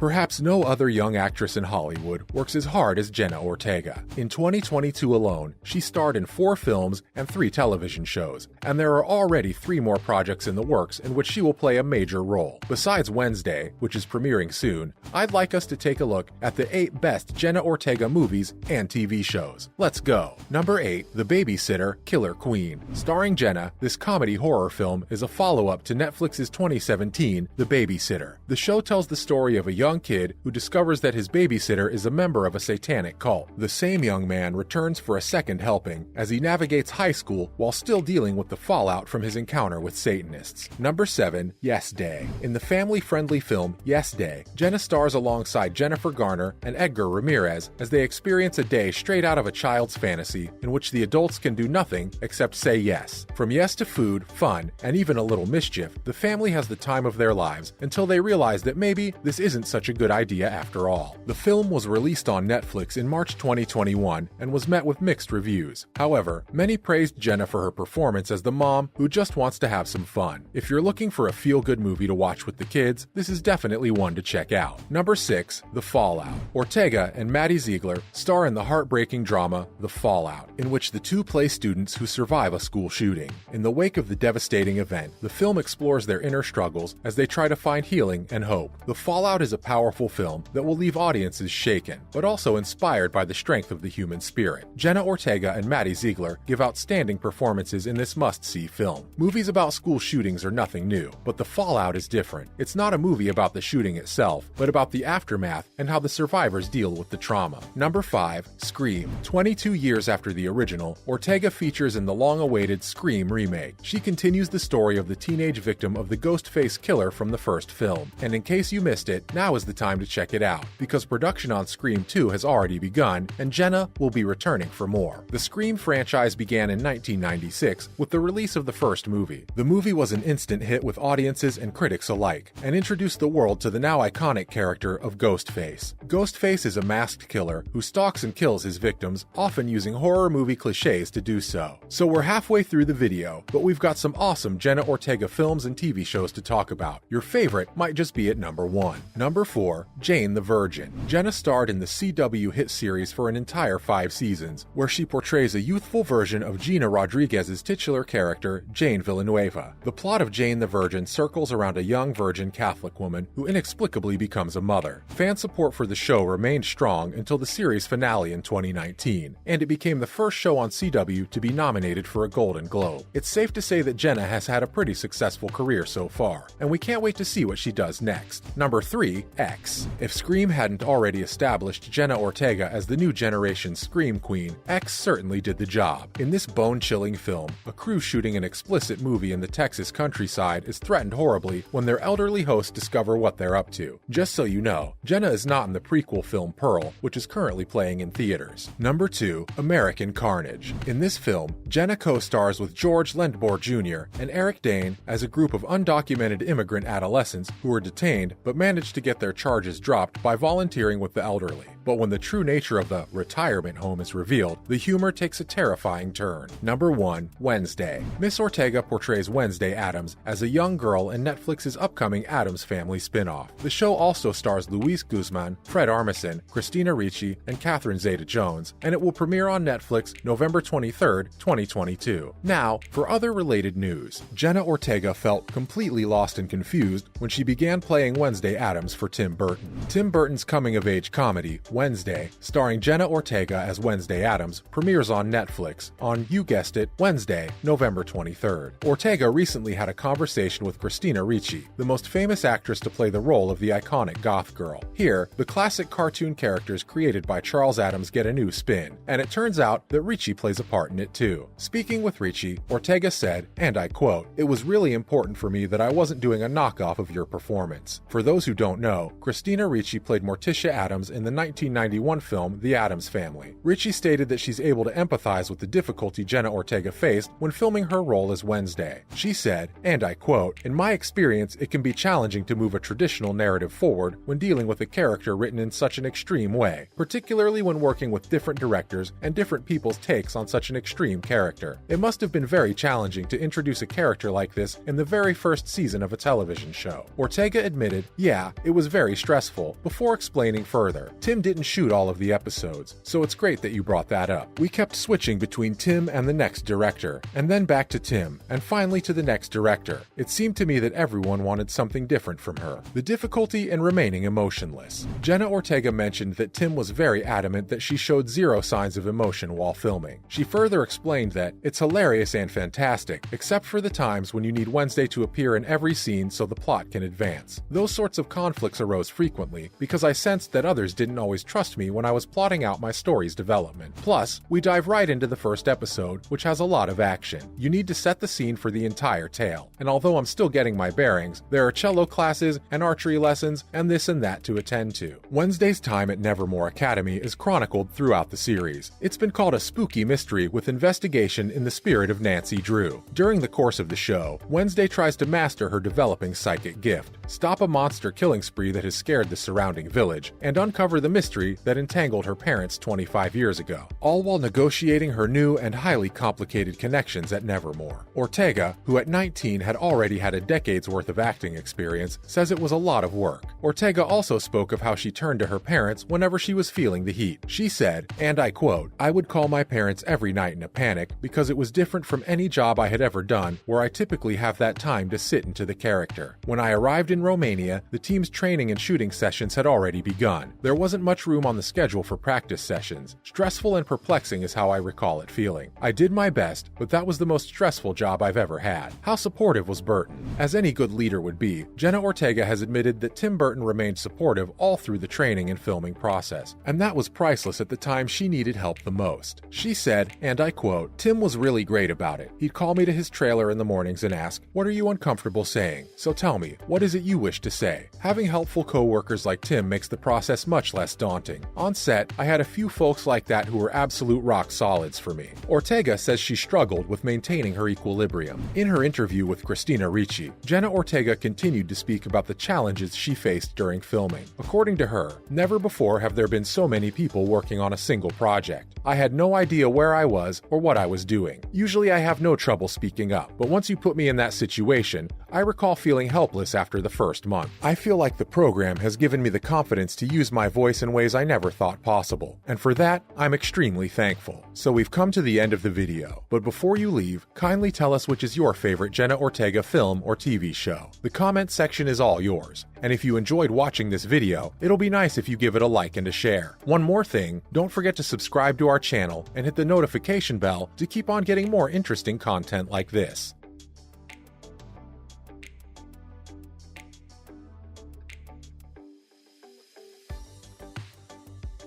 Perhaps no other young actress in Hollywood works as hard as Jenna Ortega. In 2022 alone, she starred in 4 films and 3 television shows, and there are already 3 more projects in the works in which she will play a major role. Besides Wednesday, which is premiering soon, I'd like us to take a look at the 8 best Jenna Ortega movies and TV shows. Let's go! Number 8, The Babysitter, Killer Queen. Starring Jenna, this comedy horror film is a follow-up to Netflix's 2017 The Babysitter. The show tells the story of a young kid who discovers that his babysitter is a member of a satanic cult. The same young man returns for a second helping as he navigates high school while still dealing with the fallout from his encounter with Satanists. Number 7, Yes Day. In the family-friendly film Yes Day, Jenna stars alongside Jennifer Garner and Edgar Ramirez as they experience a day straight out of a child's fantasy in which the adults can do nothing except say yes. From yes to food, fun, and even a little mischief, the family has the time of their lives until they realize that maybe this isn't such a good idea after all. The film was released on Netflix in March 2021 and was met with mixed reviews. However, many praised Jenna for her performance as the mom who just wants to have some fun. If you're looking for a feel-good movie to watch with the kids, this is definitely one to check out. Number 6, The Fallout. Ortega and Maddie Ziegler star in the heartbreaking drama The Fallout, in which the two play students who survive a school shooting. In the wake of the devastating event, the film explores their inner struggles as they try to find healing and hope. The Fallout is a powerful film that will leave audiences shaken, but also inspired by the strength of the human spirit. Jenna Ortega and Maddie Ziegler give outstanding performances in this must-see film. Movies about school shootings are nothing new, but The Fallout is different. It's not a movie about the shooting itself, but about the aftermath and how the survivors deal with the trauma. Number 5, Scream. 22 years after the original, Ortega features in the long-awaited Scream remake. She continues the story of the teenage victim of the Ghostface killer from the first film. And in case you missed it, now is the time to check it out, because production on Scream 2 has already begun, and Jenna will be returning for more. The Scream franchise began in 1996 with the release of the first movie. The movie was an instant hit with audiences and critics alike, and introduced the world to the now iconic character of Ghostface. Ghostface is a masked killer who stalks and kills his victims, often using horror movie cliches to do so. So we're halfway through the video, but we've got some awesome Jenna Ortega films and TV shows to talk about. Your favorite might just be at number 1. Number 4, Jane the Virgin. Jenna starred in the CW hit series for an entire 5 seasons, where she portrays a youthful version of Gina Rodriguez's titular character, Jane Villanueva. The plot of Jane the Virgin circles around a young virgin Catholic woman who inexplicably becomes a mother. Fan support for the show remained strong until the series finale in 2019, and it became the first show on CW to be nominated for a Golden Globe. It's safe to say that Jenna has had a pretty successful career so far, and we can't wait to see what she does next. Number 3, X. If Scream hadn't already established Jenna Ortega as the new generation Scream Queen, X certainly did the job. In this bone-chilling film, a crew shooting an explicit movie in the Texas countryside is threatened horribly when their elderly hosts discover what they're up to. Just so you know, Jenna is not in the prequel film Pearl, which is currently playing in theaters. Number 2, American Carnage. In this film, Jenna co-stars with George Lendbohr Jr. and Eric Dane as a group of undocumented immigrant adolescents who were detained but managed to get their charges dropped by volunteering with the elderly. But when the true nature of the retirement home is revealed, the humor takes a terrifying turn. Number 1, Wednesday. Miss Ortega portrays Wednesday Addams as a young girl in Netflix's upcoming Addams Family spin-off. The show also stars Luis Guzman, Fred Armisen, Christina Ricci, and Catherine Zeta-Jones, and it will premiere on Netflix November 23, 2022. Now, for other related news. Jenna Ortega felt completely lost and confused when she began playing Wednesday Addams for Tim Burton. Tim Burton's coming-of-age comedy, Wednesday, starring Jenna Ortega as Wednesday Addams, premieres on Netflix on, you guessed it, Wednesday, November 23rd. Ortega recently had a conversation with Christina Ricci, the most famous actress to play the role of the iconic goth girl. Here, the classic cartoon characters created by Charles Addams get a new spin, and it turns out that Ricci plays a part in it too. Speaking with Ricci, Ortega said, and I quote, "It was really important for me that I wasn't doing a knockoff of your performance." For those who don't know, Christina Ricci played Morticia Addams in the 1991 film The Addams Family. Ritchie stated that she's able to empathize with the difficulty Jenna Ortega faced when filming her role as Wednesday. She said, and I quote, "In my experience, it can be challenging to move a traditional narrative forward when dealing with a character written in such an extreme way, particularly when working with different directors and different people's takes on such an extreme character. It must have been very challenging to introduce a character like this in the very first season of a television show." Ortega admitted, "Yeah, it was very stressful," before explaining further, "Tim didn't shoot all of the episodes, so it's great that you brought that up. We kept switching between Tim and the next director, and then back to Tim, and finally to the next director. It seemed to me that everyone wanted something different from her." The difficulty in remaining emotionless. Jenna Ortega mentioned that Tim was very adamant that she showed zero signs of emotion while filming. She further explained that, "It's hilarious and fantastic, except for the times when you need Wednesday to appear in every scene so the plot can advance. Those sorts of conflicts arose frequently because I sensed that others didn't always trust me when I was plotting out my story's development. Plus, we dive right into the first episode, which has a lot of action. You need to set the scene for the entire tale, and although I'm still getting my bearings, there are cello classes and archery lessons and this and that to attend to." Wednesday's time at Nevermore Academy is chronicled throughout the series. It's been called a spooky mystery with investigation in the spirit of Nancy Drew. During the course of the show, Wednesday tries to master her developing psychic gift, stop a monster killing spree that has scared the surrounding village, and uncover the mystery that entangled her parents 25 years ago, all while negotiating her new and highly complicated connections at Nevermore. Ortega, who at 19 had already had a decade's worth of acting experience, says it was a lot of work. Ortega also spoke of how she turned to her parents whenever she was feeling the heat. She said, and I quote, "I would call my parents every night in a panic because it was different from any job I had ever done where I typically have that time to sit into the character. When I arrived in Romania, the team's training and shooting sessions had already begun. There wasn't much room on the schedule for practice sessions. Stressful and perplexing is how I recall it feeling. I did my best, but that was the most stressful job I've ever had." How supportive was Burton? As any good leader would be, Jenna Ortega has admitted that Tim Burton remained supportive all through the training and filming process, and that was priceless at the time she needed help the most. She said, and I quote, "Tim was really great about it. He'd call me to his trailer in the mornings and ask, 'What are you uncomfortable saying? So tell me, what is it you wish to say?' Having helpful co-workers like Tim makes the process much less daunting. On set, I had a few folks like that who were absolute rock solids for me." Ortega says she struggled with maintaining her equilibrium. In her interview with Christina Ricci, Jenna Ortega continued to speak about the challenges she faced during filming. According to her, "Never before have there been so many people working on a single project. I had no idea where I was or what I was doing. Usually I have no trouble speaking up, but once you put me in that situation, I recall feeling helpless after the first month. I feel like the program has given me the confidence to use my voice in ways I never thought possible, and for that, I'm extremely thankful." So we've come to the end of the video, but before you leave, kindly tell us which is your favorite Jenna Ortega film or TV show. The comment section is all yours. And if you enjoyed watching this video, it'll be nice if you give it a like and a share. One more thing, don't forget to subscribe to our channel and hit the notification bell to keep on getting more interesting content like this.